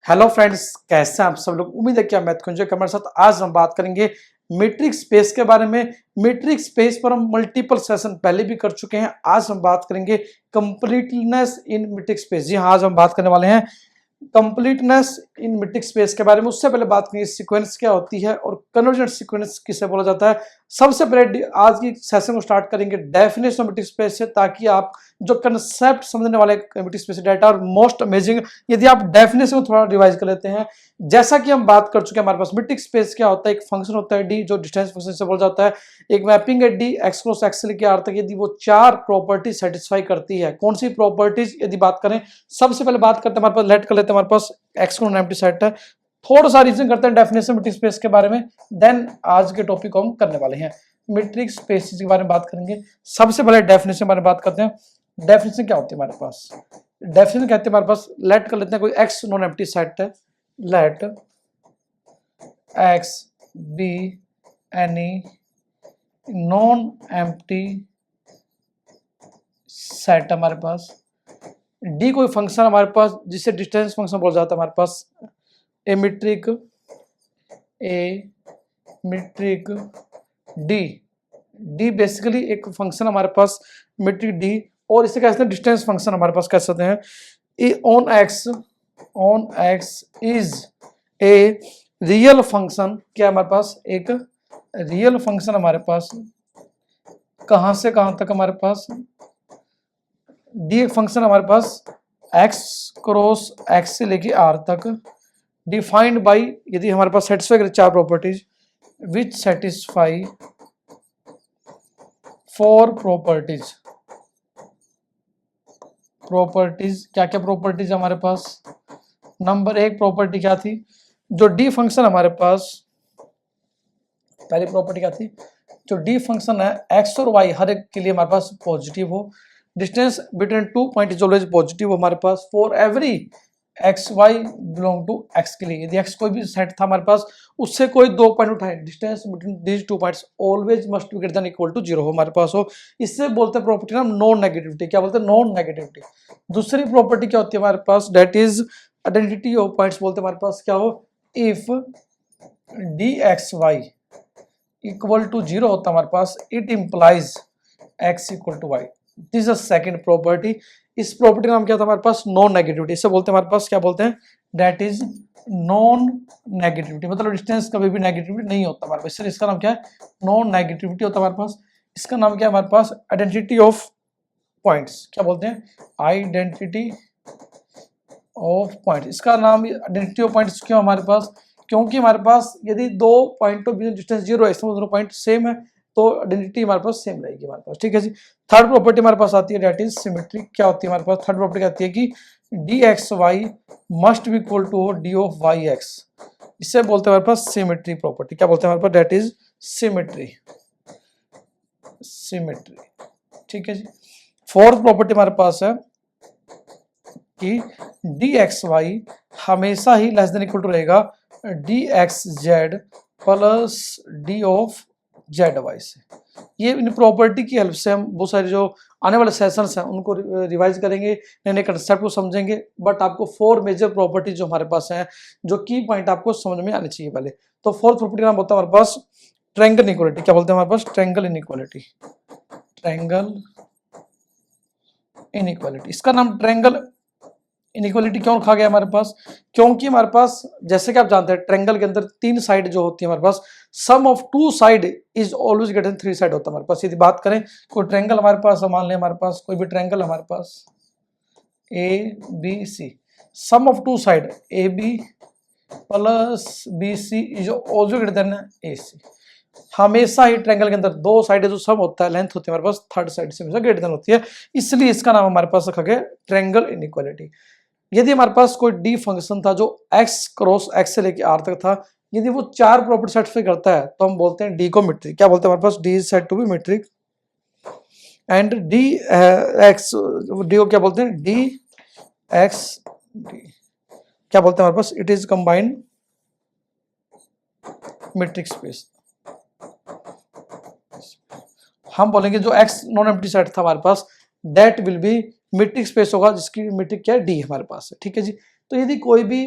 Hello friends, कैसे हैं आप सब लोग। उम्मीद है कि आप मैथ को एंजॉय कर हमारे साथ। आज हम बात करेंगे मीट्रिक स्पेस के बारे में। मीट्रिक स्पेस पर हम मल्टीपल सेशन पहले भी कर चुके हैं। आज हम बात करेंगे कंप्लीटनेस इन मीट्रिक स्पेस। जी हाँ, आज हम बात करने वाले हैं कंप्लीटनेस इन मीट्रिक स्पेस के बारे में। उससे पहले बात करेंगे सीक्वेंस क्या होती है और कन्वर्जेंट सीक्वेंस किसे बोला जाता है। सबसे पहले आज की सेशन को स्टार्ट करेंगे डेफिनेशन ऑफ मीट्रिक स्पेस से, ताकि आप जो कंसेप्ट समझने वाले मीट्रिक स्पेस डाटा और मोस्ट अमेजिंग, यदि आप डेफिनेशन को थोड़ा रिवाइज कर लेते हैं। जैसा कि हम बात कर चुके हैं, हमारे पास मीट्रिक स्पेस क्या होता है। एक फंक्शन होता है डी, जो डिस्टेंस फंक्शन से बोला जाता है। एक मैपिंग है डी एक्स क्रॉस एक्स के आर तक, यदि वो चार प्रॉपर्टी सेटिस्फाई करती है। कौन सी प्रॉपर्टीज यदि बात करें, सबसे पहले बात करते हैं, हमारे पास लेट कर लेते हैं, हमारे पास एक्स को एम्प्टी सेट है। थोड़ा सा रीजन करते हैं डेफिनेशन मीट्रिक स्पेस के बारे में, देन आज के टॉपिक को हम करने वाले हैं। मीट्रिक स्पेस के बारे में बात करेंगे। सबसे पहले डेफिनेशन के बारे में बात करते हैं। डेफिनेशन क्या होती है हमारे पास? डेफिनेशन कहते हैं हमारे पास, लेट कर लेते हैं कोई एक्स नॉन एम्प्टी सेट है। Let x be any non empty set हमारे पास। डी कोई फंक्शन हमारे पास जिसे डिस्टेंस फंक्शन बोला जाता है हमारे पास। A metric D, D basically एक फंक्शन हमारे पास मीट्रिक डी, और इसे कहते हैं डिस्टेंस फंक्शन हमारे पास कह सकते हैं। A on X is a real function. क्या हमारे पास एक रियल फंक्शन हमारे पास, कहां से कहां तक हमारे पास? डी एक फंक्शन हमारे पास एक्स क्रॉस एक्स से लेके आर तक, डिफाइंड बाई, यदि हमारे पास सेटिस्फाई करे चार प्रॉपर्टीज, विच सेटिस्फाई फोर प्रॉपर्टीज। क्या क्या प्रॉपर्टीज हमारे पास? नंबर एक प्रॉपर्टी क्या थी? जो डी फंक्शन हमारे पास, पहली प्रॉपर्टी क्या थी? जो डी फंक्शन है एक्स और वाई हर एक के लिए हमारे पास पॉजिटिव हो, distance between two point is always positive हो हमारे पास, for every X Y belong to X के लिए। यदि एक्स कोई भी सेट था हमारे पास, उससे कोई दो पॉइंट उठाए, distance between these two points always must be greater than equal to zero हो हमारे पास हो। इससे बोलते हैं प्रॉपर्टी ना नॉन नेगेटिविटी। क्या बोलते हैं? Non negativity. दूसरी प्रॉपर्टी क्या होती है हमारे पास? That is identity of points. बोलते हैं हमारे पास क्या हो? If D x Y equal to zero होता है हमारे पास, it implies X equal to Y. This is second property. इस प्रॉपर्टी का नाम क्या था हमारे पास? Non negativity. इसे बोलते हैं हमारे पास, क्या बोलते हैं? That is non negativity. मतलब डिस्टेंस कभी भी नेगेटिविटी नहीं होता हमारे पास, इसलिए इसका नाम क्या है? नॉन नेगेटिविटी होता है हमारे पास। इसका नाम क्या है हमारे पास? Identity of points. क्या बोलते हैं? Identity of point. इसका नाम आइडेंटिटी ऑफ पॉइंट्स क्यों हमारे पास? क्योंकि हमारे पास यदि दो पॉइंटों के बीच डिस्टेंस जीरो है, इसमें दोनों पॉइंट सेम है, तो आइडेंटिटी हमारे पास सेम रहेगी हमारे पास। ठीक है जी। थर्ड प्रॉपर्टी हमारे पास आती है, डेट इज सिमेट्री। क्या होती है हमारे पास? थर्ड प्रॉपर्टी कहती है कि d x y must be equal to d of y x. इससे बोलते हैं हमारे पास सिमेट्री प्रॉपर्टी। क्या बोलते हैं हमारे पास? That is symmetry. ठीक है जी। फोर्थ प्रॉपर्टी हमारे पास है कि डी एक्स वाई हमेशा ही लेस देन इक्वल टू रहेगा d x z plus d of z y से। ये इन प्रॉपर्टी की हेल्प से हम बहुत सारे जो आने वाले सेशंस हैं उनको रिवाइज करेंगे, नए नए कंसेप्ट को समझेंगे। बट आपको फोर मेजर प्रॉपर्टी जो हमारे पास हैं, जो की पॉइंट आपको समझ में आने चाहिए पहले। तो फोर्थ प्रॉपर्टी नाम होता है हमारे पास ट्रायंगल इनइक्वालिटी। क्या बोलते हैं हमारे पास? Triangle inequality. इसका नाम ट्रायंगल इनइक्वालिटी क्यों रखा गया हमारे पास? क्योंकि हमारे पास, जैसे कि आप जानते हैं, ट्रायंगल के अंदर तीन साइड जो होती है हमारे पास, sum of two side is always greater than three side होता है हमारे पास। यदि बात करें कोई ट्रायंगल हमारे पास, मान लें हमारे पास कोई भी ट्रायंगल हमारे पास A B C, sum of two side A B plus B C is always greater than A C. हमेशा ही ट्रायंगल के अंदर दो साइड जो सम होता है, लेंथ होती है हमारे पास, थर्ड साइड से हमेशा ग्रेटर देन होती है, इसलिए इसका नाम हमारे पास रखा गया ट्रायंगल इनइक्वालिटी। यदि हमारे पास कोई डी फंक्शन था जो x क्रॉस x से लेके r तक था, यदि वो चार प्रॉपर्टी सेटिस्फाई करता है, तो हम बोलते हैं डी को मीट्रिक। क्या बोलते हैं हमारे पास? D is said to be metric. And D X D को क्या बोलते हैं? डी एक्स डी क्या बोलते हैं हमारे पास? It is combined metric space. हम बोलेंगे जो x नॉन एम्प्टी सेट था हमारे पास, that will be metric space होगा, जिसकी मीट्रिक क्या है? डी हमारे पास है। ठीक है जी। तो यदि कोई भी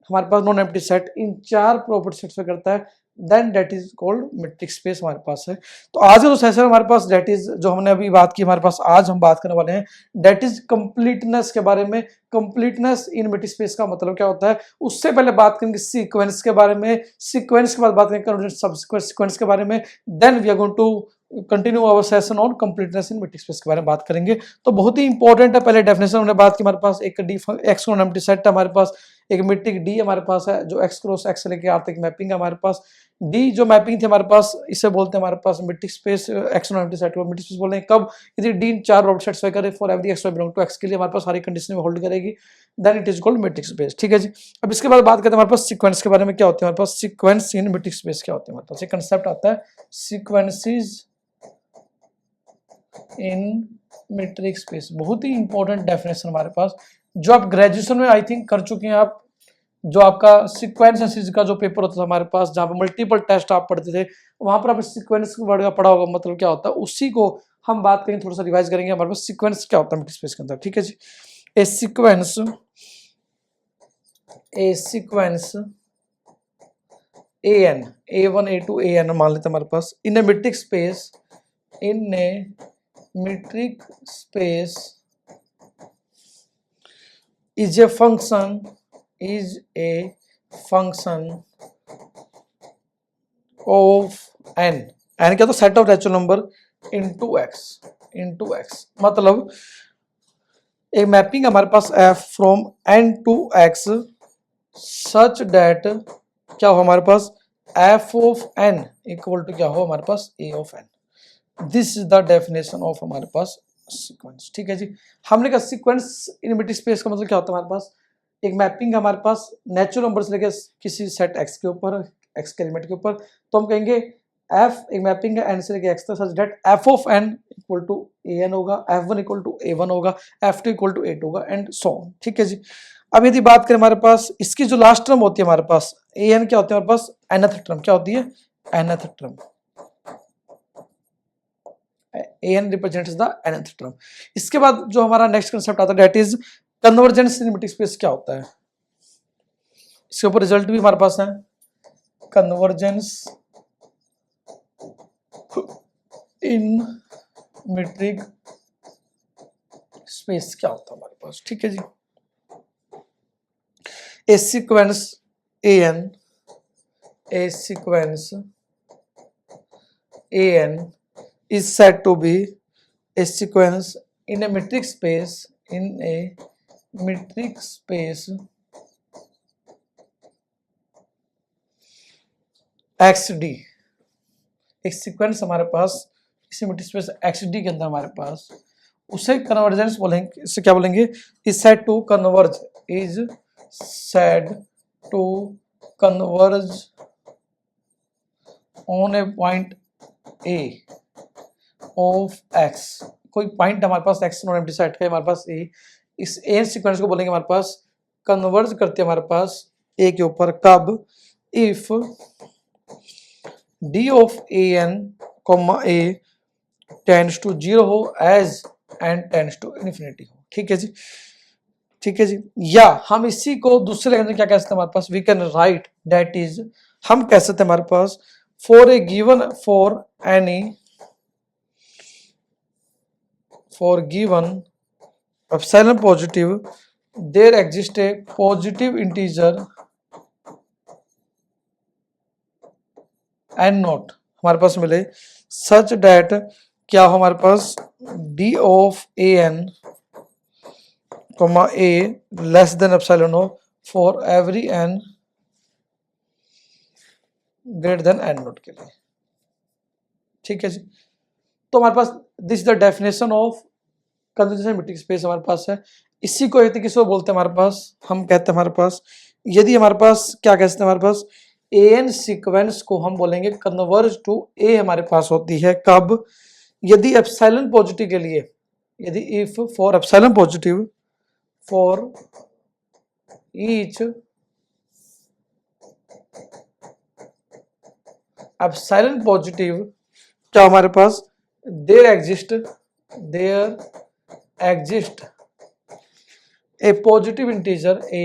हमारे पास नॉन एम्प्टी सेट इन 4 प्रॉपर्टी सेट्स में करता है, then that is called metric space हमारे पास है। तो आज का जो सेशन हमारे पास दैट इज जो हमने अभी बात की, हमारे पास आज हम बात करने वाले हैं दैट इज कंप्लीटनेस के बारे में। कंप्लीटनेस इन मैट्रिक स्पेस का मतलब क्या होता है, उससे पहले बात करेंगे सीक्वेंस के बारे में, सीक्वेंस के बाद बात करेंगे सबसीक्वेंट सीक्वेंस के बारे में, then we are going to continue our session on completeness in metric space के बारे में बात करेंगे। तो बहुत ही इंपॉर्टेंट है, पहले डेफिनेशन हमने बात की, हमारे पास एक D x non empty set है, हमारे पास एक मैट्रिक डी हमारे पास है जो एक्स क्रॉस एक्स लेके आर तक मैपिंग है हमारे पास। डी जो मैपिंग थी हमारे पास, इसे बोलते हैं हमारे पास metric space X non empty set को मैट्रिक स्पेस बोलते हैं कब, यदि डी इन 4 प्रॉपर्टी सेट्स करे for every X belong to X के लिए हमारे पास सारी कंडीशन में होल्ड करेगी, then it is called metric space. ठीक है जी। अब इसके बाद बात करते हैं हमारे पास सीक्वेंस के बारे में, क्या होते हैं हमारे पास सीक्वेंस इन मैट्रिक स्पेस, क्या होते हैं हमारे पास एक कंसेप्ट आता है सीक्वेंसेस इन मैट्रिक स्पेस। बहुत ही इंपॉर्टेंट डेफिनेशन हमारे पास, जो आप ग्रेजुएशन में आई थिंक कर चुके हैं आप, जो आपका सीक्वेंस एनालिसिस का जो पेपर होता था हमारे पास, जहाँ पे मल्टीपल टेस्ट आप पढ़ते थे, वहां पर आपने सीक्वेंस वर्ड का पढ़ा होगा, मतलब क्या होता है, उसी को हम बात करेंगे, थोड़ा सा रिवाइज करेंगे हमारे पास सीक्वेंस क्या होता है मैट्रिक स्पेस के अंदर। ठीक है जी। A sequence n A1 A2 AN मान लेते हैं हमारे पास in a metric space, in a metric space is a function of n क्या, तो set of natural number into x। मतलब एक मैपिंग हमारे पास f from n to x such that क्या हो हमारे पास f of n equal to क्या हो हमारे पास a of n। This is the definition of हमारे पास सीक्वेंस। ठीक है जी। हमने कहा सीक्वेंस इन मैट्रिक स्पेस का मतलब क्या होता है, हमारे पास एक मैपिंग हमारे पास नेचुरल नंबर से लेकर किसी सेट x के ऊपर, x के एलिमेंट के ऊपर, तो हम कहेंगे f एक मैपिंग है n से लेकर x तक such that f of n equal to an होगा, f1 इक्वल टू a1 होगा, f2 इक्वल टू a2 होगा एंड सो ऑन। ठीक है जी। अब यदि बात करें हमारे पास इसकी जो लास्ट टर्म होती है हमारे पास an क्या होती है हमारे पास nth टर्म, क्या होती है nth term, an represents the nth term। इसके बाद जो हमारा नेक्स्ट कंसेप्ट आता है that is convergence in metric space, क्या होता है, इसके ऊपर रिजल्ट भी हमारे पास है। कन्वर्जेंस इन मैट्रिक स्पेस क्या होता है हमारे पास। ठीक है जी। A sequence an is said to be a sequence in a metric space xd। एक सीक्वेंस हमारे पास इसी मैट्रिक स्पेस xd के अंदर हमारे पास, उसे कन्वर्जेंस बोलेंगे, इससे क्या बोलेंगे, is said to converge on a point a of x। कोई पॉइंट हमारे पास x नॉन एम्प्टी सेट का हमारे पास a, इस a सीक्वेंस को बोलेंगे हमारे पास कन्वर्ज करते हैं हमारे पास a के ऊपर, कब, if d of an a tends to 0 हो as n tends to infinity हो। ठीक है जी। ठीक है जी। या हम इसी को दूसरे लैंग्वेज में क्या कह सकते हैं हमारे पास, we can write that is, हम कह सकते हैं हमारे पास for a given for given epsilon positive there exists a positive integer n naught हमारे पास मिले such that क्या हो हमारे पास d of an comma a less than epsilon हो for every n greater than n naught के लिए। ठीक है जी। तो हमारे पास this is the definition of convergence metric space हमारे पास है। इसी को एक किसको बोलते हैं हमारे पास, हम कहते हैं हमारे पास, यदि हमारे पास क्या कहते हैं हमारे पास an सीक्वेंस को हम बोलेंगे कन्वर्ज टू a हमारे पास होती है कब, यदि एप्सिलॉन पॉजिटिव के लिए, यदि if for epsilon positive for each epsilon positive क्या हमारे पास there exists a positive integer a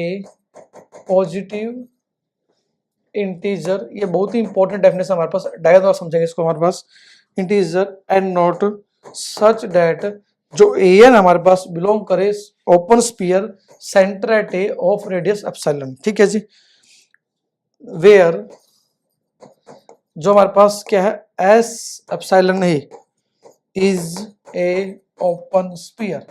positive integer, ये बहुत ही इंपॉर्टेंट डेफिनेशन हमारे पास, डायग्राम समझेंगे इसको हमारे पास, integer n naught such that जो एन हमारे पास बिलोंग करे open sphere centre at a of radius epsilon, ठीक है जी, वेयर जो हमारे पास क्या है एस एप्सिलॉन है इज ए ओपन स्पीयर,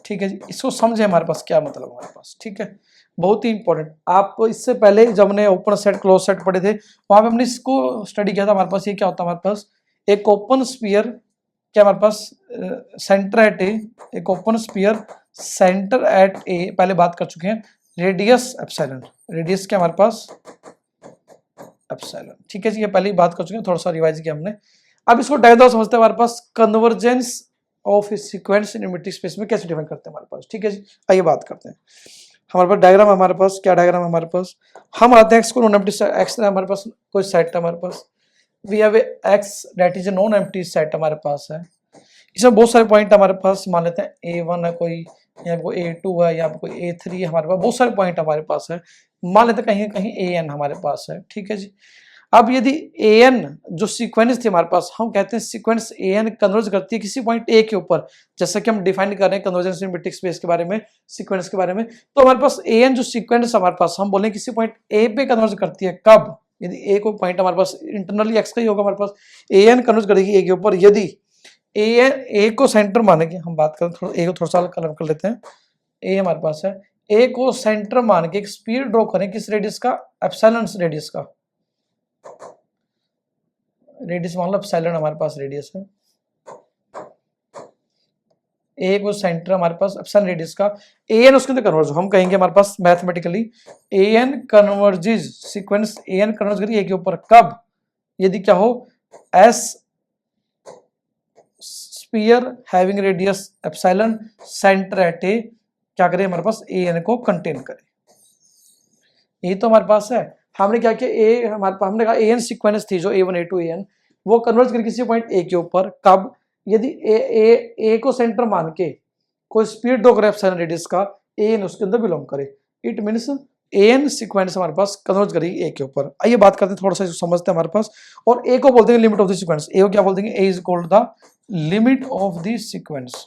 ठीक है जी, इसको समझे हमारे पास क्या मतलब हमारे पास, ठीक है, बहुत ही इंपॉर्टेंट। आप इससे पहले जब हमने ओपन सेट क्लोज सेट पढ़े थे वहां पे हमने इसको स्टडी किया था, हमारे पास ये क्या होता है, हमारे पास एक ओपन स्पीयर क्या हमारे पास सेंटर एट ए, एक ओपन स्पीयर सेंटर एट ए पहले बात कर चुके हैं, रेडियस एप्सिलॉन, रेडियस क्या हमारे पास एप्सिलॉन, ठीक है जी, ये पहले ही बात कर चुके हैं, थोड़ा सा रिवाइज किया हमने। अब इसको डायग्राम समझते हैं, हमारे पास convergence of sequence in unit space में कैसे डिफाइन करते हैं हमारे पास, ठीक है जी, आइए बात करते हैं। हमारे पास डायग्राम हमारे पास क्या डायग्राम है हमारे पास, हम आते हैं एक्स को नॉन एम्प्टी एक्स है हमारे पास कोई सेट है हमारे पास, we have x that is a non empty set हमारे पास है, इसमें बहुत सारे पॉइंट हमारे पास, मान लेते हैं A1 है कोई, यहाँ पे कोई A2 है, यहाँ पे कोई A3 है, हमारे पास बहुत सारे पॉइंट हमारे पास है, मान लेते हैं कहीं कहीं AN हमारे पास है, ठीक है जी। अब यदि AN जो सीक्वेंस थी हमारे पास, हम कहते हैं सीक्वेंस AN कन्वर्ज करती है किसी पॉइंट A के ऊपर, जैसे कि हम डिफाइन कर रहे हैं कन्वर्जेंस इन मैट्रिक्स स्पेस के बारे में, सीक्वेंस के बारे में, तो हमारे पास AN जो सीक्वेंस हमारे पास हम बोलें किसी पॉइंट A पे कन्वर्ज करती है, कब, यदि A को पॉइंट हमारे पास इंटरनली x का ही होगा हमारे पास, AN कन्वर्ज करेगी A के ऊपर, यदि ए को सेंटर मानेंगे, हम बात करें थोड़ा ए को थोड़ा सा कलर कर लेते हैं, ए हमारे पास है, ए को सेंटर मान के एक स्पीड ड्रॉ करें किस रेडियस का, एप्सिलॉन रेडियस का, रेडियस मान लो एप्सिलॉन हमारे पास रेडियस है, ए को सेंटर हमारे पास एप्सिलॉन रेडियस का, एन उसके अंदर कन्वर्ज, हम कहेंगे हमारे पास mathematically n converges, sequence n converge करिए ए के ऊपर, कब, यदि क्या हो s sphere having radius epsilon centre at a क्या करे हमारे पास एन को कंटेन करे, ये तो हमारे पास है। हमने क्या किया, ए हमारे पास हमने कहा एन सीक्वेंस थी जो A1 A2 AN, वो कन्वर्ज करके किसी पॉइंट ए के ऊपर, कब, यदि ए को सेंटर मान के कोई स्पीड ड्रॉ करे एप्सिलॉन रेडियस का, एन उसके अंदर बिलोंग करे, इट मींस एन सीक्वेंस हमारे पास कन्वर्ज करेगी ए के ऊपर। आइए बात करते हैं, थोड़ा सा इसको समझते हैं हमारे पास, और ए को बोलते हैं limit of the sequence, a को क्या बोलते हैं, a is called the limit of the sequence,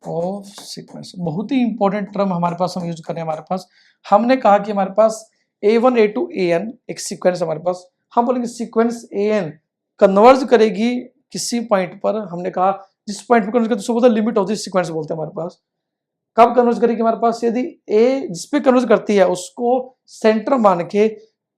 of sequence, बहुत ही इंपॉर्टेंट टर्म हमारे पास हम यूज कर रहे हैं हमारे पास। हमने कहा कि हमारे पास A1 A2 AN एक सीक्वेंस हमारे पास, हम बोलेंगे सीक्वेंस AN कन्वर्ज करेगी किसी पॉइंट पर, हमने कहा जिस पॉइंट पर कन्वर्ज करते हैं उसको बोलते हैं लिमिट ऑफ दिस सीक्वेंस बोलते हैं हमारे पास। कब कन्वर्ज करेगी हमारे पास, यदि ए जिस पे कन्वर्ज करती है उसको सेंटर मान के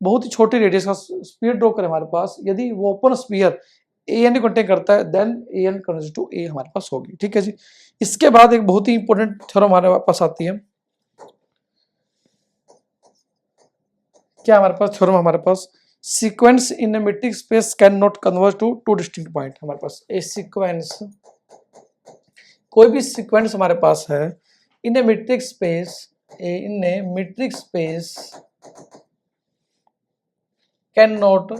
बहुत ही छोटी रेडियस का स्पीड ड्रॉ करे हमारे पास, यदि वो ओपन स्पीयर AN कंटेन करता है, then AN converge to A हमारे पास होगी, ठीक है जी। इसके बाद एक बहुत ही इंपॉर्टेंट थ्योरम हमारे पास आती है, क्या हमारे पास थ्योरम, हमारे पास sequence in a matrix space can not converge to two distinct point, हमारे पास ए सीक्वेंस, कोई भी सीक्वेंस हमारे पास है in a matrix space, in a matrix space can not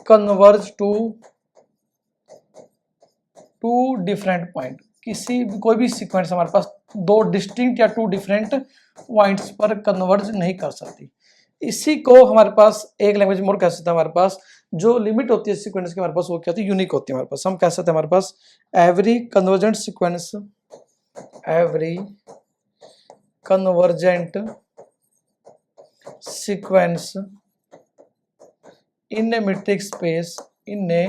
converge to two different point, किसी कोई भी सीक्वेंस हमारे पास दो डिस्टिंक्ट या टू डिफरेंट पॉइंट्स पर कन्वर्ज नहीं कर सकती। इसी को हमारे पास एक लैंग्वेज में और कह सकते हैं, हमारे पास जो लिमिट होती है सीक्वेंस की हमारे पास वो क्या होती है, यूनिक होती है हमारे पास। हम कह सकते हैं हमारे पास every convergent sequence, every convergent sequence in a metric space, in a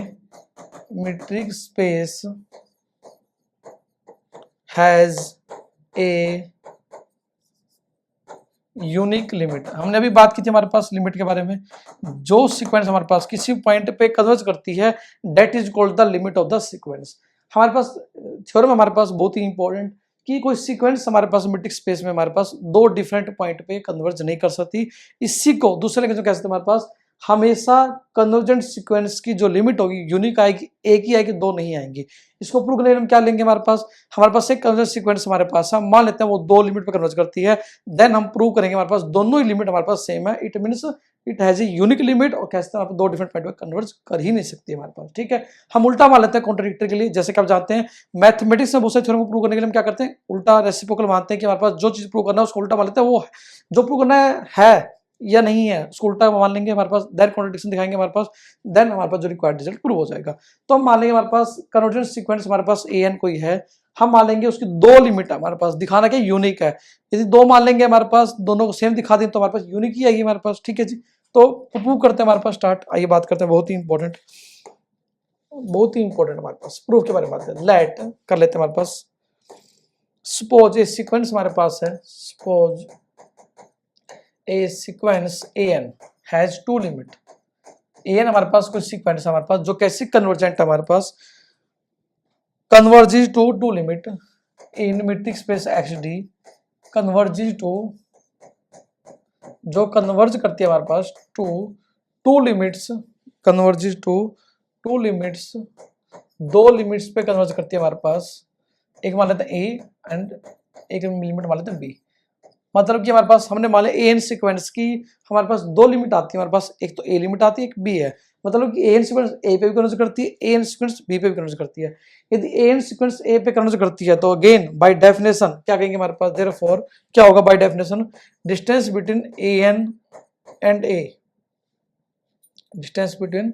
metric space has a unique limit. हमने अभी बात की थी हमारे पास लिमिट के बारे में, जो सीक्वेंस हमारे पास किसी पॉइंट पे कन्वर्ज करती है that is called the limit of the sequence. हमारे पास थ्योरम हमारे पास बहुत ही इंपॉर्टेंट कि कोई सीक्वेंस हमारे पास मैट्रिक स्पेस में हमारे पास दो डिफरेंट पॉइंट पे कन्वर्ज नहीं कर सकती। इसी को दूसरे लैंग्वेज में कह सकते हैं हमारे पास हमेशा कन्वर्जेंट सीक्वेंस की जो लिमिट होगी यूनिक आएगी, एक ही आएगी, दो नहीं आएंगी। इसको प्रूव करने के लिए हम क्या लेंगे, हमारे पास एक कन्वर्जेंट सीक्वेंस हमारे पास है, मान लेते हैं वो दो लिमिट पे कन्वर्ज करती है, देन हम प्रूव करेंगे हमारे पास दोनों ही लिमिट हमारे पास सेम है। It means it has a unique limit, और कहते हैं आप दो डिफरेंट पॉइंट में कन्वर्ज कर ही नहीं सकती हमारे पास, ठीक है। हम उल्टा मान लेते हैं कॉन्ट्रडिक्टर के लिए, जैसे कि आप जानते हैं मैथमेटिक्स में बहुत सारे थ्योरम को प्रूव करने के लिए हम क्या करते हैं, उल्टा रेसिप्रोकल मानते हैं कि हमारे पास जो चीज प्रूव करना है उसको उल्टा मान लेते हैं, वो जो प्रूव करना है या नहीं है उसको उल्टा मान लेंगे हमारे पास, देन कॉन्ट्रडिक्शन दिखाएंगे हमारे पास, देन हमारे पास जो रिक्वायर्ड रिजल्ट प्रूव हो जाएगा। तो हम मान लेंगे हमारे पास कन्वर्जेंस सीक्वेंस हमारे पास an कोई है, हम मान लेंगे उसकी दो लिमिट हमारे पास, दिखाना क्या यूनिक है, यदि दो मान लेंगे हमारे पास, दोनों को सेम दिखा दें तो हमारे पास यूनिक ही आएगी हमारे पास, ठीक है जी। तो प्रूव करते हैं हमारे पास, स्टार्ट, आइए बात करते हैं बहुत ही इंपॉर्टेंट हमारे पास प्रूफ के बारे में बात करें। लेट कर लेते हैं हमारे पास, सपोज ए सीक्वेंस हमारे पास है, suppose a sequence an has two limit, an हमारे पास कोई सीक्वेंस है हमारे पास जो कैसे कन्वर्जेंट है हमारे पास, converges to two limit in metric space xd, converges to, जो कन्वर्ज करती है हमारे पास to two limits, converges to two limits, दो लिमिट्स पे कन्वर्ज करती है हमारे पास, एक मान लेते हैं a एंड एक लिमिट मान लेते हैं b। मतलब कि हमारे पास हमने मान लिया an सीक्वेंस की हमारे पास दो लिमिट आती है हमारे पास, एक तो a लिमिट आती है, एक b है, मतलब कि an सीक्वेंस a पे भी कन्वर्ज करती है, an सीक्वेंस b पे भी कन्वर्ज करती है। यदि an सीक्वेंस a पे कन्वर्ज करती है तो अगेन बाय डेफिनेशन क्या कहेंगे हमारे पास, देयरफॉर क्या होगा by definition, distance between an and a, distance between,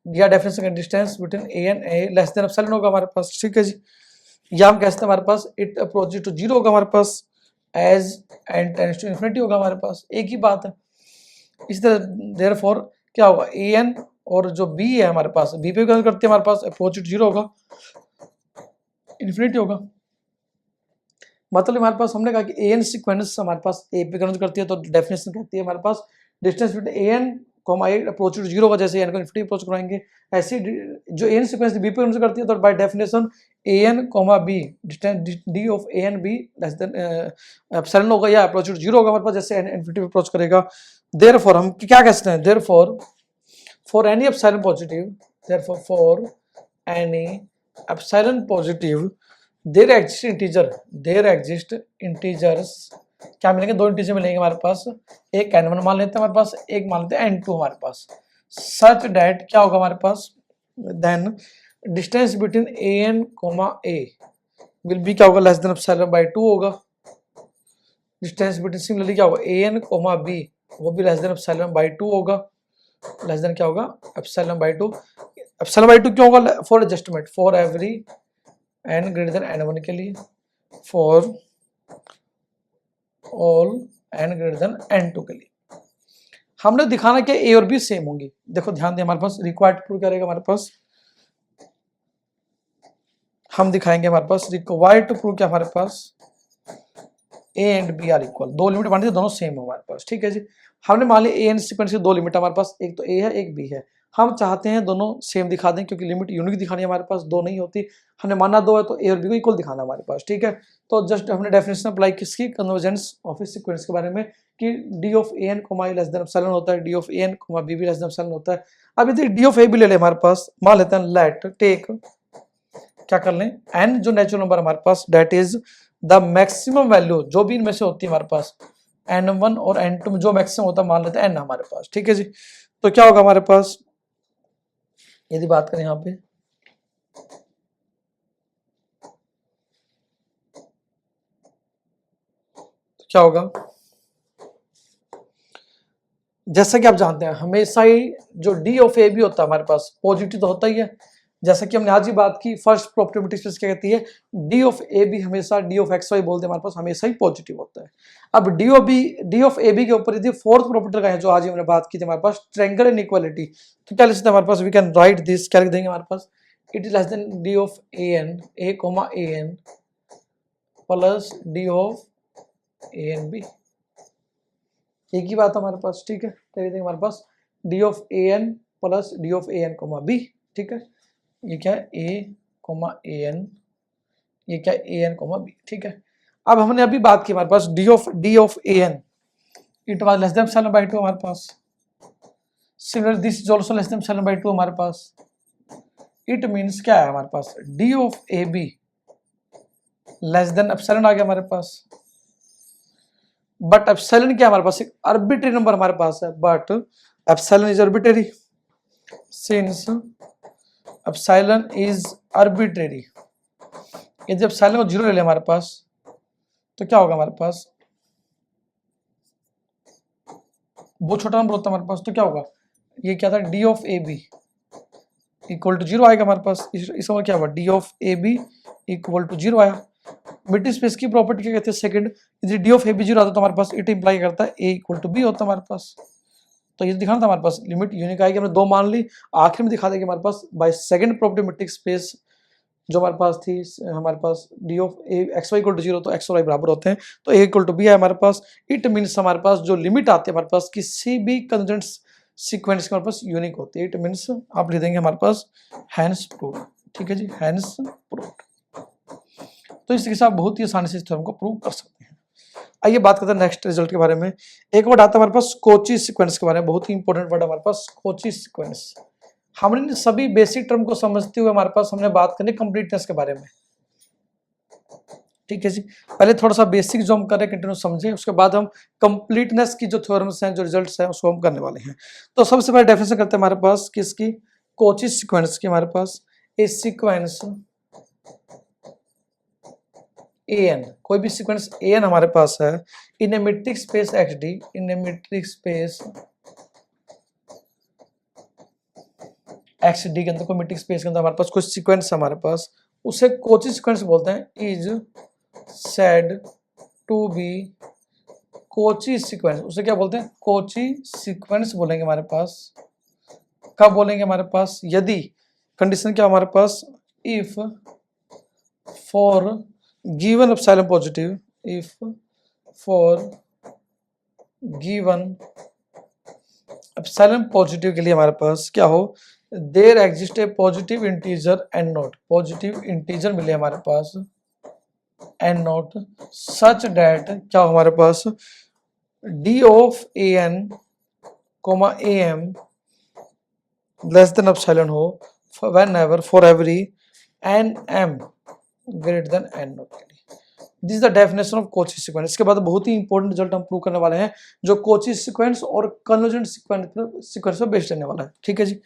या डेफिनेशन का distance between an a less than epsilon होगा हमारे पास, ठीक है जी। या हम कहते हैं हमारे पास इट अप्रोचेस टू जीरो होगा हमारे पास, as n tends to infinity होगा हमारे पास, एक ही बात है। इस तरह देयरफॉर क्या होगा, an और जो b है हमारे पास, b पे कन्वर्ज करते हैं हमारे पास, अप्रोच टू जीरो होगा, इन्फिनिटी होगा। मतलब हमारे पास हमने कहा कि an सीक्वेंस हमारे पास a पे कन्वर्ज करती है तो डेफिनेशन कहती है हमारे पास distance between an a approach to zero होगा, जैसे n को इन्फिनिटी अप्रोच कराएंगे, ऐसे जो an सीक्वेंस b पे कन्वर्ज करती है तो by definition an b distance d of an b less than epsilon होगा या अप्रोच टू जीरो होगा हमारे पास, जैसे n इन्फिनिटी अप्रोच करेगा। देयरफॉर हम क्या कहते हैं, therefore for any epsilon positive, therefore for any epsilon positive there exist integer, there exist integers, क्या मिलेंगे, दो इंटीजर मिलेंगे हमारे पास, एक n1 मान लेते हैं हमारे पास, एक मान लेते हैं n2 हमारे पास, सच दैट क्या होगा हमारे पास, then distance between an a will be क्या होगा, लेस देन एप्सिलॉन बाय 2 होगा। डिस्टेंस बिटवीन सिमिलरली क्या होगा an b, वो भी लेस देन एप्सिलॉन बाय 2 होगा, लेस देन क्या होगा एप्सिलॉन बाय 2। एप्सिलॉन बाय 2 क्यों होगा, for adjustment, for every n greater than n1 के लिए, for all n greater than n2 के लिए। हमने दिखाना क्या a और b सेम होंगी, देखो ध्यान दें हमारे पास रिक्वायर्ड प्रूफ क्या रहेगा हमारे पास, हम दिखाएंगे हमारे पास रिक्वायर्ड टू प्रूव क्या हमारे पास a and b are equal, दो लिमिट मान लीजिए दोनों सेम हो हमारे पास, ठीक है जी। हमने मान लिया an सीक्वेंस की दो लिमिट हमारे पास, एक तो a है एक b है, हम चाहते हैं दोनों सेम दिखा दें क्योंकि लिमिट यूनिक दिखानी है हमारे पास, दो नहीं होती, हमने माना दो है तो a और b को इक्वल दिखाना हमारे पास, ठीक है। तो जस्ट हमने डेफिनेशन अप्लाई किसकी, कन्वर्जेंस ऑफ सीक्वेंस के बारे में, कि d of an a less than epsilon होता है, d ऑफ an b भी लेस देन एप्सिलॉन होता है। अब यदि d ऑफ a भी ले ले हमारे पास, मान लेते हैं लेट टेक, क्या कर लें, n जो नेचुरल नंबर हमारे पास, that is the maximum value जो भी इनमें से होती है हमारे पास, n1 और n2 में जो मैक्सिमम होता है मान लेते हैं n हमारे पास, ठीक है जी। तो क्या होगा हमारे पास, यदि बात करें यहाँ पे, तो क्या होगा, जैसा कि आप जानते हैं हमेशा ही जो d ऑफ a भी होता है हमारे पास पॉजिटिव तो होता ही है, जैसा कि हमने आज ही बात की फर्स्ट प्रॉपर्टी स्पेस क्या कहती है, d ऑफ a भी हमेशा d ऑफ x y बोलते हैं हमारे पास हमेशा ही पॉजिटिव होता है। अब d ऑफ a b के ऊपर यदि फोर्थ प्रॉपर्टी का है जो आज ही हमने बात की थी हमारे पास ट्रायंगल इनइक्वालिटी, तो क्या लिख सकते हैं हमारे पास, वी कैन राइट दिस, क्या लिख देंगे हमारे पास, it is less than d of an plus d of b, एक ही बात हमारे पास, ठीक है। क्या लिख देंगे हमारे पास, d of an plus d of an b, ठीक है। ये क्या है an, ये क्या है an b, ठीक है। अब हमने अभी बात की हमारे पास d of an, it was less than epsilon by 2 हमारे पास, similar this is also less than epsilon by 2 हमारे पास, इट मींस क्या है हमारे पास, d of ab less than epsilon आ गया हमारे पास, बट एप्सिलॉन क्या हमारे पास, एक आर्बिट्रेरी नंबर हमारे पास है, but epsilon is arbitrary, since epsilon is arbitrary. यदि एप्सिलॉन को 0 ले लें हमारे पास तो क्या होगा हमारे पास, बहुत छोटा नंबर होता है हमारे पास, तो क्या होगा, ये क्या था, d of a b equal to 0 आएगा हमारे पास। इसका क्या हुआ, d of a b equal to 0 आया। मिड स्पेस की प्रॉपर्टी क्या कहते हैं, सेकंड, यदि डी ऑफ ए बी 0 आता तो हमारे पास इट इंप्लाई करता है ए इक्वल टू बी होता हमारे पास। तो ये दिखाना था हमारे पास, लिमिट यूनिक आएगी, हमने 2 मान ली, आखिर में दिखा देंगे हमारे पास by second property metric space जो हमारे पास थी, हमारे पास d of a x Y equal to 0 तो एक्स और वाई बराबर होते हैं, तो ए इक्वल टू बी है हमारे पास। इट मीन्स हमारे पास जो लिमिट आती है हमारे पास किसी भी कंजंक्ट सीक्वेंस के हमारे पास यूनिक होती है। इट मीन्स आप लिख देंगे हमारे पास हैंस प्रूव्ड, ठीक है जी, हैंस प्रूव्ड। तो इस तरीके से आप बहुत ही आसानी से इस थ्योरम को प्रूव कर सकते हैं। आइए बात करते हैं नेक्स्ट रिजल्ट के बारे में। एक वर्ड आता है हमारे पास कोची सीक्वेंस के बारे में, बहुत ही इंपॉर्टेंट वर्ड हमारे पास कोची सीक्वेंस। हमने सभी बेसिक टर्म को समझते हुए हमारे पास हमने बात करनी कंप्लीटनेस के बारे में, ठीक है जी। पहले थोड़ा सा बेसिक जो हम कर रहे हैं कंटिन्यू समझें, उसके बाद हम कंप्लीटनेस की जो थ्योरम्स हैं, जो रिजल्ट्स हैं, उसको हम करने वाले हैं। तो सबसे पहले डेफिनेशन करते हैं हमारे पास किसकी, कोची सीक्वेंस की। हमारे पास ए सीक्वेंस एन, कोई भी सीक्वेंस एन हमारे पास है in a metric space x d, in a metric space x d के अंदर, कोई मीट्रिक स्पेस के अंदर हमारे पास कुछ सीक्वेंस हमारे पास, उसे कोची सीक्वेंस बोलते हैं, is said to be Cauchy sequence. उसे क्या बोलते हैं, कोची सीक्वेंस बोलेंगे हमारे पास। कब बोलेंगे हमारे पास, यदि कंडीशन क्या हमारे पास, if for given epsilon positive, if for given epsilon positive के लिए हमारे पास क्या हो, there exist a positive integer n naught, positive integer मिले हमारे पास एन नॉट, सच डेट क्या हो हमारे पास, d of a n comma a m less than epsilon हो, whenever for every n m greater than n naught के लिए। This is the definition of Cauchy sequence. इसके बाद बहुत ही इंपॉर्टेंट रिजल्ट हम प्रूव करने वाले हैं जो कोची सीक्वेंस और कन्वर्जेंट सीक्वेंस पर बेस्ड रहने वाला है, ठीक है जी।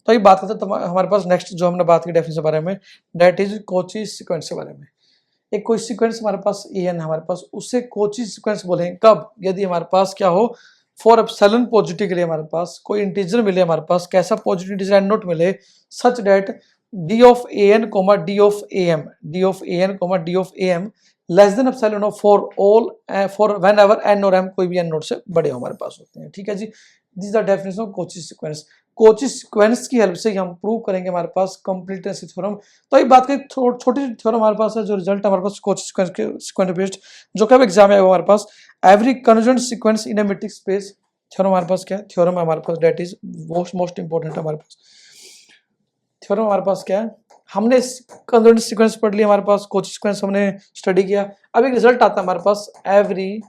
तो ये बात करते हैं हमारे पास नेक्स्ट जो हमने बात की डेफिनेशन के बारे में, दैट इज कोची सीक्वेंस के बारे में। एक कोई सीक्वेंस हमारे पास ए एन हमारे पास, उससे कोची सीक्वेंस बोलेंगे कब, यदि हमारे पास क्या हो, फॉर एप्सिलॉन पॉजिटिव के लिए हमारे पास कोई इंटीजर मिले हमारे पास, कैसा पॉजिटिव इंटीजर एन नॉट मिले, such that d of a n comma d of a m, d of a n comma d of a m less than epsilon of for all, for whenever n और m कोई भी n naught से बड़े हमारे पास होते हैं, ठीक है जी। This is the definition of Cauchy sequence. Cauchy sequence की हेल्प से हम प्रूव करेंगे हमारे पास कंप्लीटनेस थ्योरम। तो ये बात करें छोटी सी थ्योरम हमारे पास है, जो रिजल्ट हमारे पास कोची सीक्वेंस के सीक्वेंस बेस्ड, जो कब एग्जाम में आएगा हमारे पास, every convergent sequence in a metric space. Theorem हमारे पास क्या है, थ्योरम है हमारे पास दैट इज मोस्ट इंपॉर्टेंट हमारे पास। थ्योरम हमारे पास क्या है, हमने कन्वर्जेंट सीक्वेंस पढ़ लिया, हमारे पास कोची सीक्वेंस हमने स्टडी किया। अब एक रिजल्ट आता है हमारे पास, एवरी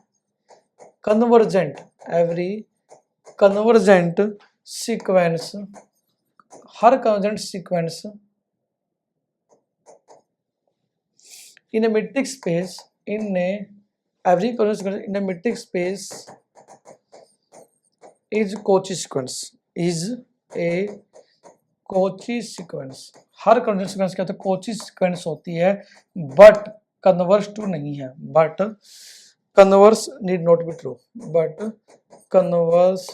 कन्वर्जेंट सीक्वेंस, हर convergent sequence in a metric space, in a every convergent sequence in a metric space is Cauchy sequence, is a Cauchy sequence. हर कन्वर्जेंट सीक्वेंस क्या होता है, कोची सीक्वेंस होती है, बट कन्वर्स टू नहीं है, but converse need not be true, but converse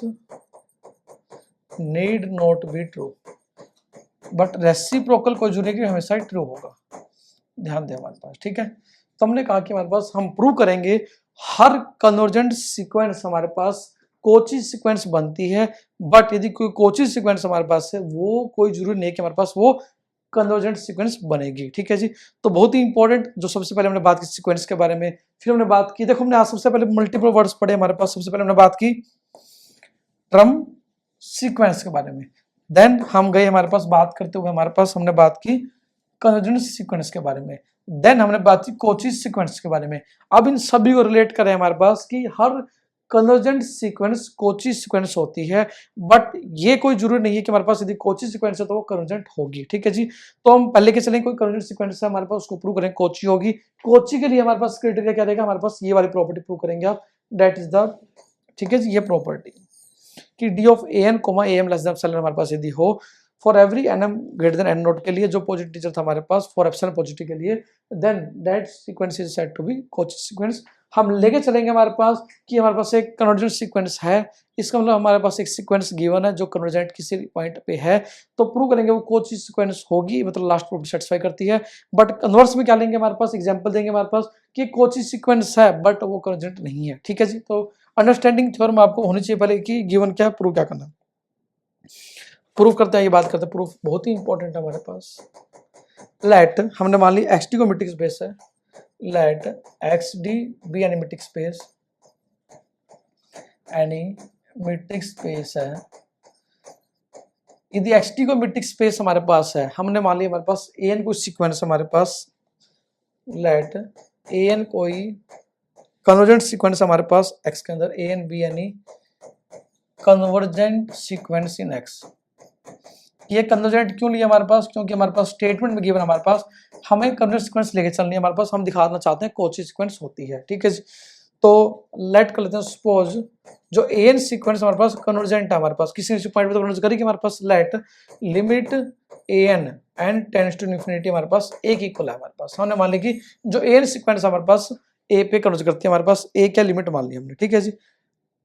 need not be true, but reciprocal कोई जरूरी कि हमेशा ट्रू होगा, ध्यान दें हमारे पास, ठीक है। तो हमने कहा कि हमारे पास हम प्रूव करेंगे हर कन्वर्जेंट सीक्वेंस हमारे पास कोची सीक्वेंस बनती है, बट यदि कोई कोची सीक्वेंस हमारे पास है वो कोई जरूरी नहीं कि हमारे पास वो कन्वर्जेंट सीक्वेंस बनेगी, ठीक है जी। तो बहुत ही इंपॉर्टेंट जो सबसे पहले हमने बात की सीक्वेंस के बारे में, फिर हमने बात की, देखो हमने आज सबसे पहले मल्टीपल वर्ड्स पढ़े हमारे पास। सबसे पहले हमने बात की टर्म सीक्वेंस के बारे में, देन हम गए हमारे पास बात करते हुए हमारे पास हमने बात की कन्वर्जेंट सीक्वेंस के बारे में, देन हमने बात की कोची सीक्वेंस के बारे में। अब इन सभी को रिलेट करें हमारे पास कि हर कन्वर्जेंट सीक्वेंस कोची सीक्वेंस होती है, बट ये कोई जरूरी नहीं है कि हमारे पास यदि कोची सीक्वेंस है तो वो कन्वर्जेंट होगी, ठीक है जी। तो हम पहले के चलें, कोई कन्वर्जेंट सीक्वेंस है हमारे पास, उसको प्रूव करें कोची होगी। कोची के लिए हमारे पास क्राइटेरिया क्या रहेगा, हमारे पास ये वाली प्रॉपर्टी प्रूव करेंगे आप, दैट इज द, ठीक है जी, ये प्रॉपर्टी कि d of a n comma a m less than epsilon हमारे पास यदि हो for every n m greater than n naught के लिए, जो पॉजिटिव टीचर था हमारे पास फॉर एप्सिलॉन पॉजिटिव के लिए, then that sequence is said to be Cauchy sequence. हम लेके चलेंगे हमारे पास कि हमारे पास एक कन्वर्जेंट सीक्वेंस है, इसका मतलब हमारे पास एक सीक्वेंस गिवन है जो कन्वर्जेंट किसी पॉइंट पे है, तो प्रूव करेंगे वो कोची सीक्वेंस होगी, मतलब लास्ट प्रॉपर्टी सेटिस्फाई करती है। बट कन्वर्स में क्या लेंगे हमारे पास, एग्जांपल देंगे हमारे पास कि कोची सीक्वेंस है बट वो कन्वर्जेंट नहीं है, ठीक है जी। तो अंडरस्टैंडिंग थ्योरम आपको होनी चाहिए पहले कि गिवन क्या है, प्रूव क्या करना है। प्रूफ करते हैं, ये बात करते हैं, प्रूफ बहुत ही इंपॉर्टेंट है हमारे पास। लेट हमने मान ली एक्स डी को मीट्रिक स्पेस है, let x d be any metric space, any metric space है। यदि एक्स डी को मीट्रिक स्पेस हमारे पास है, हमने मान लिया हमारे पास ए एन कोई सीक्वेंस हमारे पास, लेट ए एन कोई कन्वर्जेंट सीक्वेंस हमारे पास एक्स के अंदर, a n be any convergent sequence in x. ये कन्वर्जेंट क्यों लिया हमारे पास, क्योंकि हमारे पास स्टेटमेंट में गिवन हमारे पास हमें कन्वर्जेंट सीक्वेंस लेके चलनी है हमारे पास, हम दिखाना चाहते हैं कोची सीक्वेंस होती है, ठीक है जी। तो लेट कर लेते हैं, सपोज जो ए एन सीक्वेंस हमारे पास कन्वर्जेंट है हमारे पास, किसी पॉइंट पे तो कन्वर्ज करेगी हमारे पास, let limit a n n tends to infinity हमारे पास एक इक्वल है हमारे पास। हमने मान ली कि जो ए एन सीक्वेंस हमारे पास ए पे कन्वर्ज करती है हमारे पास, ए क्या लिमिट मान ली हमने, ठीक है जी।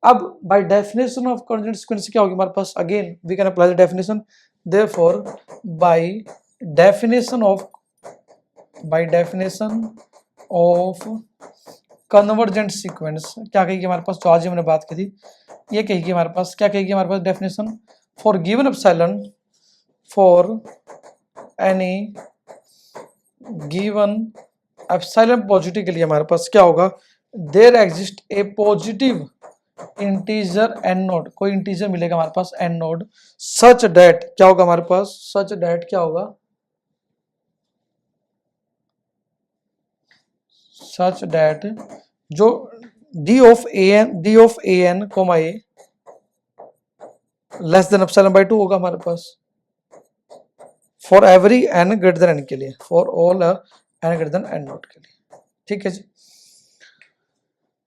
अब बाय डेफिनेशन ऑफ कन्वर्जेंट सीक्वेंस क्या होगी हमारे पास, again we can apply the definition, therefore by definition of convergent sequence क्या कहेगी हमारे पास, जो आज हमने बात की थी, ये कहेगी हमारे पास, क्या कहेगी हमारे पास definition, for given epsilon, for any given epsilon positive के लिए हमारे पास क्या होगा, there exist a positive integer n naught, कोई इंटीजर मिलेगा हमारे पास एन नोड, सच डेट क्या होगा हमारे पास, सच डेट क्या होगा, सच डेट जो d of a n comma a less than epsilon by 2 होगा हमारे पास for every n greater than n के लिए, for all n greater than n naught के लिए, ठीक है जी।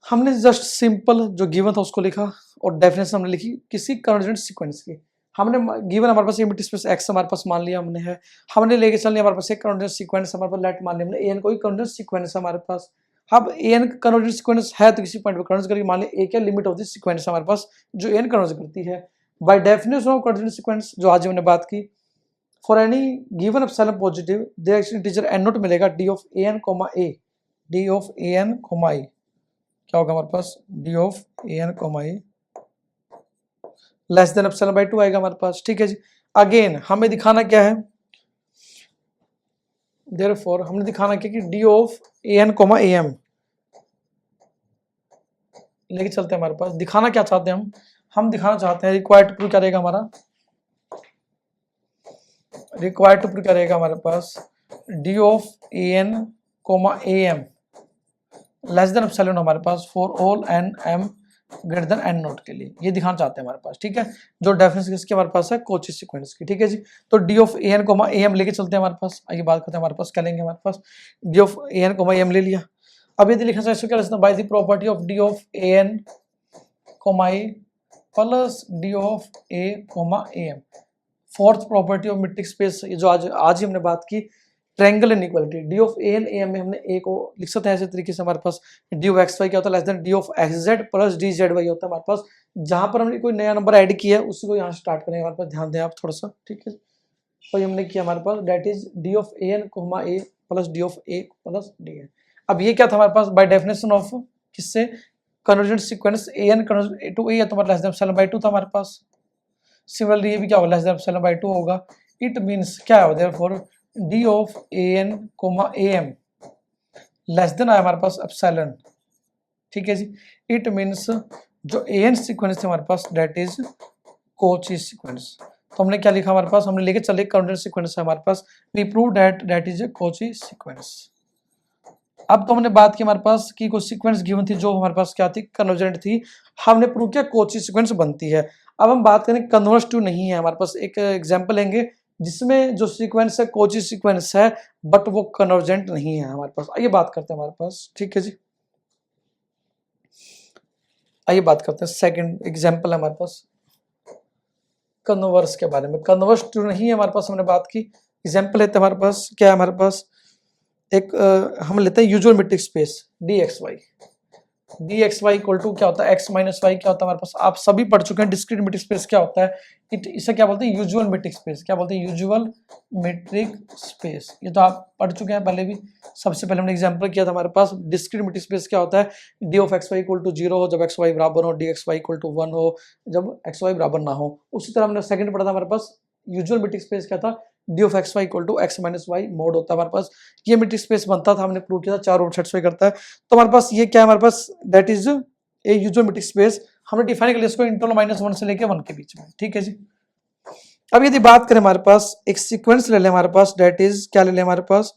हमने जस्ट सिंपल जो गिवन था उसको लिखा और डेफिनेशन हमने लिखी किसी कन्वर्जेंट सीक्वेंस की। हमने गिवन हमारे पास यूनिट स्पेस एक्स हमारे पास मान लिया हमने है, हमने लेके चल लिया हमारे पास एक कन्वर्जेंट सीक्वेंस हमारे पास, लेट मान लिया हमने एन कोई कन्वर्जेंट सीक्वेंस है हमारे पास। अब एन कन्वर्जेंट सीक्वेंस है तो किसी पॉइंट पे कन्वर्ज करके मान लिया ए क्या लिमिट ऑफ द सीक्वेंस हमारे पास जो एन कन्वर्ज करती है। By definition of convergent sequence जो आज हमने बात की, for any given epsilon positive there integer n naught मिलेगा d of a n comma a, d of a n comma a क्या होगा हमारे पास, d of a n comma a less than epsilon by 2 आएगा हमारे पास, ठीक है जी। Again हमें दिखाना क्या है, देयरफॉर हमने दिखाना क्या कि d of a n comma a m लेके चलते हैं हमारे पास। दिखाना क्या चाहते हैं हम दिखाना चाहते हैं रिक्वायर्ड टू प्रूव क्या रहेगा हमारा, रिक्वायर्ड टू प्रूव क्या रहेगा हमारे पास, d of a n comma a m less than epsilon हमारे पास for all n m greater than n naught के लिए, ये दिखाना चाहते हैं हमारे पास, ठीक है। जो डेफिनेशन किसकी हमारे पास है, कोची सीक्वेंस की, ठीक है जी। तो d of a n comma a m लेके चलते हैं हमारे पास। आइए बात करते हैं हमारे पास क्या लेंगे, हमारे पास d of a n comma a m ले लिया। अब यदि लिखना चाहिए क्या लिखना, by the property of d of a n comma a plus d of a comma a m, fourth property of metric space, ये जो आज ही हमने बात की, triangle inequality, d of a n a m में हमने ए को लिख सकते हैं ऐसे तरीके से, हमारे पास डी ऑफ एक्स वाई क्या होता है less than d of x z plus d z y होता है हमारे पास। जहां पर हमने कोई नया नंबर ऐड किया है उसी को यहाँ स्टार्ट करेंगे हमारे पास, ध्यान दें आप थोड़ा सा, ठीक है। तो हमने किया हमारे पास that is d of a n comma a plus d of a plus d n. अब ये क्या था हमारे पास, बाय डेफिनेशन ऑफ किससे, convergent sequence a n to a है तो लेस देन एप्सिलॉन बाय 2 था हमारे पास। सिमिलरली ये भी क्या होगा, लेस देन एप्सिलॉन बाय 2 होगा। इट मींस क्या है, therefore d of a n comma a m less than आया हमारे पास एप्सिलॉन, ठीक है जी। इट मींस जो ए एन सीक्वेंस है हमारे पास दैट इज कोची सीक्वेंस। तो हमने क्या लिखा हमारे पास, हमने लेके चले कन्वर्जेंट सीक्वेंस है हमारे पास, we prove that is a Cauchy sequence. अब तो हमने बात की हमारे पास कि कोई सीक्वेंस गिवन थी जो हमारे पास क्या थी, कन्वर्जेंट थी, हमने प्रूव किया कोची सीक्वेंस बनती है। अब हम बात करें कन्वर्जेंट नहीं है हमारे पास, एक एग्जांपल लेंगे जिसमें जो सीक्वेंस है कोची सीक्वेंस है बट वो कन्वर्जेंट नहीं है हमारे पास। आइए बात करते हैं हमारे पास, ठीक है जी। आइए बात करते हैं सेकंड एग्जांपल है हमारे पास कन्वर्स के बारे में। कन्वर्स ट्रू नहीं है हमारे पास, हमने बात की। एग्जांपल लेते हैं हमारे पास, क्या है हमारे पास एक हम लेते हैं usual metric space d x y. D x Y equal to क्या होता है, एक्स माइनस वाई क्या होता है हमारे पास, आप सभी पढ़ चुके हैं। डिस्क्रीट मेट्रिक स्पेस क्या होता है, इसे क्या बोलते हैं, यूजुअल मेट्रिक स्पेस। क्या बोलते हैं, यूजुअल मेट्रिक स्पेस। ये तो आप पढ़ चुके हैं पहले भी। सबसे पहले हमने एग्जांपल किया था हमारे पास डिस्क्रीट मेट्रिक स्पेस क्या होता है, d of x Y equal to 0 हो जब एक्स वाई बराबर हो, d x Y equal to 1 हो जब एक्स वाई बराबर ना हो। उसी तरह हमने सेकंड पढ़ा था हमारे पास यूजुअल मेट्रिक स्पेस क्या था, d of x Y equal to x minus y mod होता है हमारे पास। ये मेट्रिक स्पेस बनता था, हमने प्रूव किया था, चार और सेटिस्फाई करता है। तो हमारे पास ये क्या है हमारे पास, that is a usual metric space. हमने डिफाइन कर लिया इसको इंटरवल -1 से लेके 1 के बीच में, ठीक है जी। अब यदि बात करें हमारे पास एक सीक्वेंस ले लें हमारे पास, दैट इज क्या ले लें हमारे पास,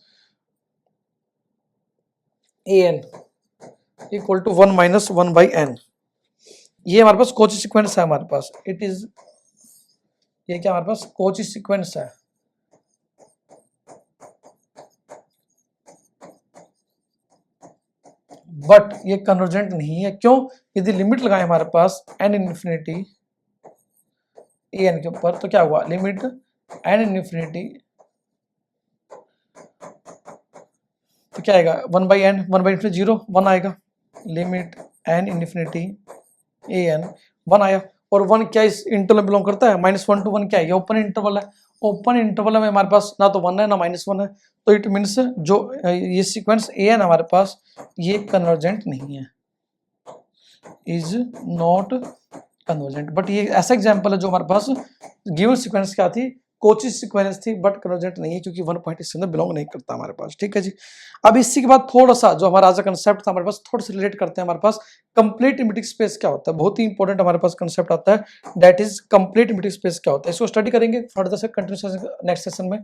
a n equal to 1 - 1 by n. ये हमारे पास कोची सीक्वेंस है हमारे पास, इट इज, ये क्या हमारे पास कोची सीक्वेंस है। बट ये कन्वर्जेंट नहीं है, क्यों, यदि लिमिट लगाए हमारे पास एन इन्फिनिटी ए एन के ऊपर, तो क्या हुआ, लिमिट एन इन्फिनिटी, तो क्या आएगा 1 बाई एन, 1 बाई इन्फिनिटी 0 1 आएगा, limit N infinity A N 1 आया। और 1 क्या इस इंटरवल में बिलोंग करता है, -1 to 1 क्या है, ये ओपन इंटरवल है। ओपन इंटरवल में हमारे पास ना तो 1 है ना -1 है, तो इट मीन्स जो ये सीक्वेंस ए एन हमारे पास ये कन्वर्जेंट नहीं है, इज नॉट कन्वर्जेंट। बट ये ऐसा एग्जांपल है जो हमारे पास गिवन सीक्वेंस क्या थी, कोची सीक्वेंस थी, बट कन्वर्जेंट नहीं है क्योंकि 1 पॉइंट इसके अंदर बिलोंग नहीं करता हमारे पास, ठीक है जी। अब इसी के बाद थोड़ा सा जो हमारा आज का कंसेप्ट था हमारे पास, थोड़ा सा रिलेट करते हैं हमारे पास कंप्लीट मेट्रिक स्पेस क्या होता है। बहुत ही इंपॉर्टेंट हमारे पास कंसेप्ट आता है, that is complete metric space क्या होता है। इसको स्टडी करेंगे फर्दर से कंटिन्यू नेक्स्ट सेशन में।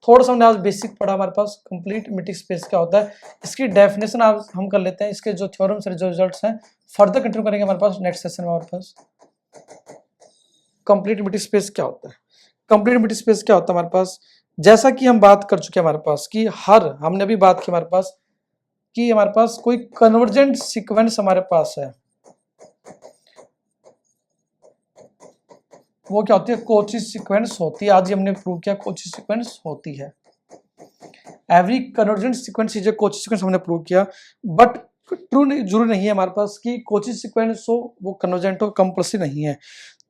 थोड़ा सा हमने आज बेसिक पढ़ा हमारे पास कंप्लीट मेट्रिक स्पेस क्या होता है, इसकी डेफिनेशन आज हम कर लेते हैं, इसके जो थ्योरम्स जो रिजल्ट्स हैं फर्दर कंटिन्यू करेंगे हमारे पास नेक्स्ट सेशन में। हमारे पास कंप्लीट मेट्रिक स्पेस क्या होता है, कंप्लीट मेट्रिक स्पेस क्या होता है हमारे पास, जैसा कि हम बात कर चुके हैं हमारे पास कि हर, हमने अभी बात की हमारे पास कि हमारे पास कोई कन्वर्जेंट सीक्वेंस हमारे पास है, वो क्या होती है, कोची सीक्वेंस होती है। आज ही हमने प्रूव किया कोची सीक्वेंस होती है। Every convergent sequence is a Cauchy sequence, हमने प्रूव किया। बट ट्रू जरूरी नहीं है हमारे पास कि कोची सीक्वेंस हो वो कन्वर्जेंट हो, कंपल्सरी नहीं है।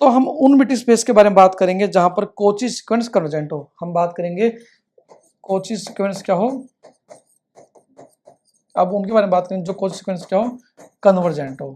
तो हम उन मेट्रिक स्पेस के बारे में बात करेंगे जहां पर कोची सीक्वेंस कन्वर्जेंट हो। हम बात करेंगे कोची सीक्वेंस क्या हो, अब उनके बारे में बात करेंगे जो कोची सीक्वेंस क्या हो, कन्वर्जेंट हो।